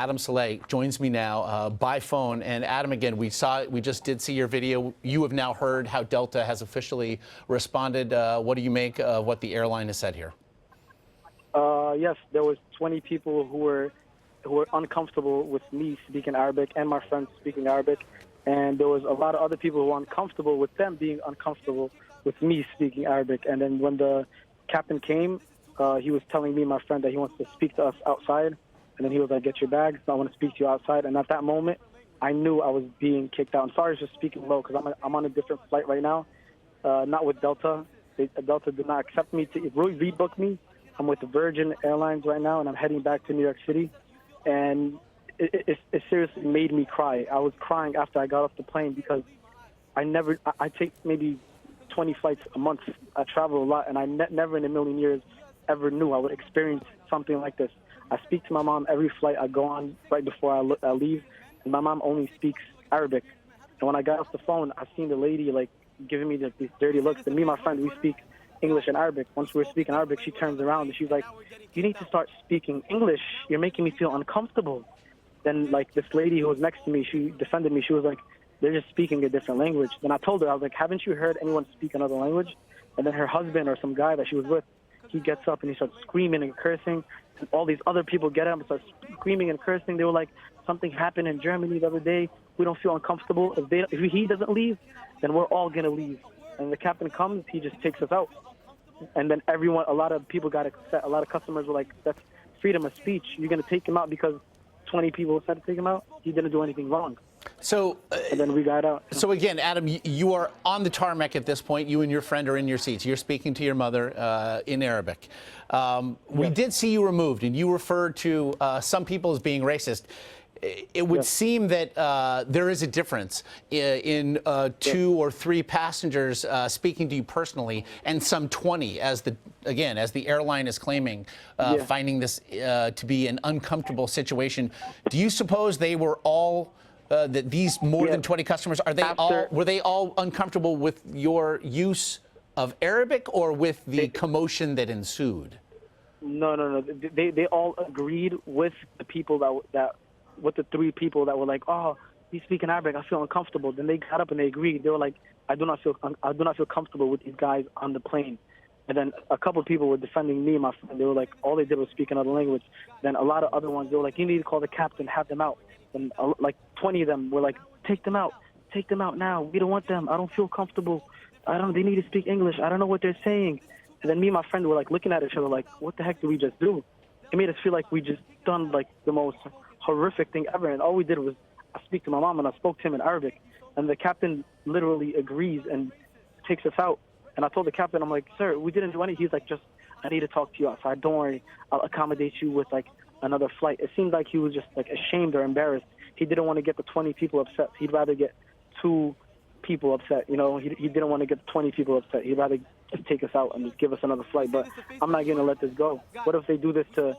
Adam Saleh joins me now by phone. And Adam, again, we just did see your video. You have now heard how Delta has officially responded. What do you make of what the airline has said here? Yes, there was 20 people who were uncomfortable with me speaking Arabic and my friends speaking Arabic, and there was a lot of other people who were uncomfortable with them being uncomfortable with me speaking Arabic. And then when the captain came, he was telling me and my friend that he wants to speak to us outside, and then he was like, "Get your bags, I want to speak to you outside." And at that moment, I knew I was being kicked out. I'm sorry for speaking low because I'm on a different flight right now, not with Delta. Delta did not accept me to rebook me. I'm with the Virgin Airlines right now, and I'm heading back to New York City. And it seriously made me cry. I was crying after I got off the plane because I take maybe 20 flights a month. I travel a lot, and I never in a million years ever knew I would experience something like this. I speak to my mom every flight I go on right before I leave, and my mom only speaks Arabic. And when I got off the phone, I seen the lady like giving me these dirty looks. And me and my friend, we speak English and Arabic. Once we're speaking Arabic, she turns around and she's like, "You need to start speaking English. You're making me feel uncomfortable." Then like this lady who was next to me, she defended me. She was like, "They're just speaking a different language." Then I told her, I was like, "Haven't you heard anyone speak another language?" And then her husband or some guy that she was with, he gets up and he starts screaming and cursing. And all these other people get up and start screaming and cursing. They were like, "Something happened in Germany the other day. We don't feel uncomfortable. If he doesn't leave, then we're all going to leave." And the captain comes, he just takes us out. And then a lot of people got upset. A lot of customers were like, "That's freedom of speech. You're going to take him out because 20 people said to take him out? He didn't do anything wrong." So, and then we got out. So again, Adam, you are on the tarmac at this point. You and your friend are in your seats. You're speaking to your mother in Arabic. We did see you removed, and you referred to some people as being racist. It would seem that there is a difference in 2 or 3 passengers speaking to you personally, and some 20, as the airline is claiming, finding this to be an uncomfortable situation. Do you suppose they were all? That these more than 20 customers, were they all uncomfortable with your use of Arabic or with the commotion that ensued? No. They all agreed with the people with the 3 people that were like, "Oh, he's speaking Arabic. I feel uncomfortable." Then they got up and they agreed. They were like, I do not feel comfortable with these guys on the plane." And then a couple of people were defending me and my friend. They were like, all they did was speak another language. Then a lot of other ones, they were like, "You need to call the captain, have them out." And like 20 of them were like, take them out now. We don't want them. I don't feel comfortable. They need to speak English. I don't know what they're saying." And then me and my friend were like looking at each other like, what the heck did we just do? It made us feel like we just done like the most horrific thing ever. And all we did was I speak to my mom and I spoke to him in Arabic. And the captain literally agrees and takes us out. And I told the captain, I'm like, "Sir, we didn't do anything." He's like, "Just, I need to talk to you outside. Don't worry. I'll accommodate you with like another flight." It seemed like he was just like ashamed or embarrassed. He didn't want to get the 20 people upset. He'd rather get 2 people upset. You know, he didn't want to get 20 people upset. He'd rather just take us out and just give us another flight. But I'm not going to let this go. What if they do this to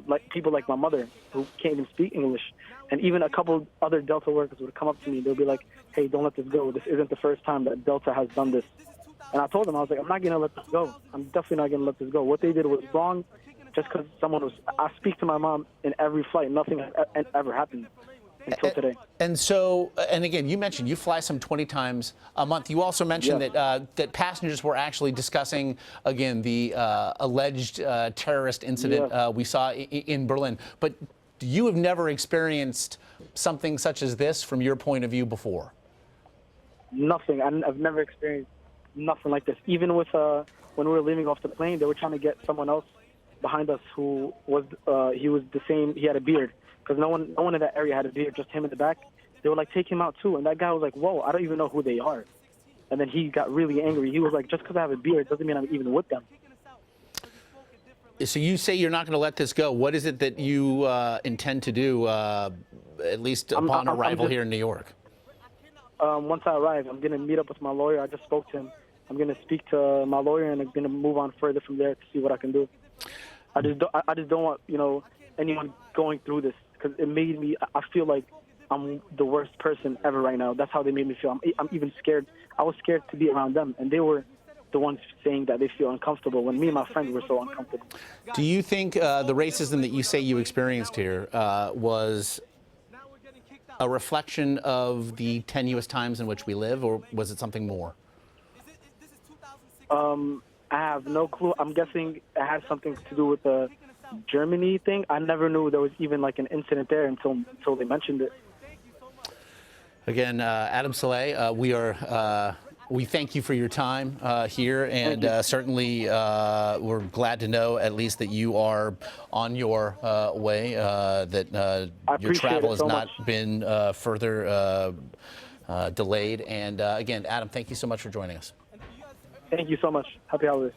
like people like my mother who can't even speak English? And even a couple other Delta workers would come up to me. They'll be like, "Hey, don't let this go. This isn't the first time that Delta has done this." And I told them, I was like, "I'm not going to let this go. I'm definitely not going to let this go. What they did was wrong. Just because I speak to my mom in every flight. Nothing ever happened until today." And so, and again, you mentioned you fly some 20 times a month. You also mentioned that passengers were actually discussing, again, the alleged terrorist incident we saw in Berlin. But you have never experienced something such as this from your point of view before? Nothing. I've never experienced nothing like this. Even with when we were leaving off the plane, they were trying to get someone else behind us who was he was the same. He had a beard because no one in that area had a beard. Just him in the back. They were like, "Take him out too." And that guy was like, "Whoa, I don't even know who they are." And then he got really angry. He was like, "Just because I have a beard doesn't mean I'm even with them." So you say you're not going to let this go. What is it that you intend to do, at least upon arrival here in New York? Once I arrive, I'm going to meet up with my lawyer. I just spoke to him. I'm going to speak to my lawyer, and I'm going to move on further from there to see what I can do. I just don't want, anyone going through this because it made me, I feel like I'm the worst person ever right now. That's how they made me feel. I'm even scared. I was scared to be around them, and they were the ones saying that they feel uncomfortable when me and my friends were so uncomfortable. Do you think the racism that you say you experienced here was a reflection of the tenuous times in which we live, or was it something more? I have no clue. I'm guessing it has something to do with the Germany thing. I never knew there was even like an incident there until they mentioned it. Again, Adam Saleh, we thank you for your time here, and certainly we're glad to know at least that you are on your way, that your travel has not been further delayed. And again, Adam, thank you so much for joining us. Thank you so much. Happy holidays.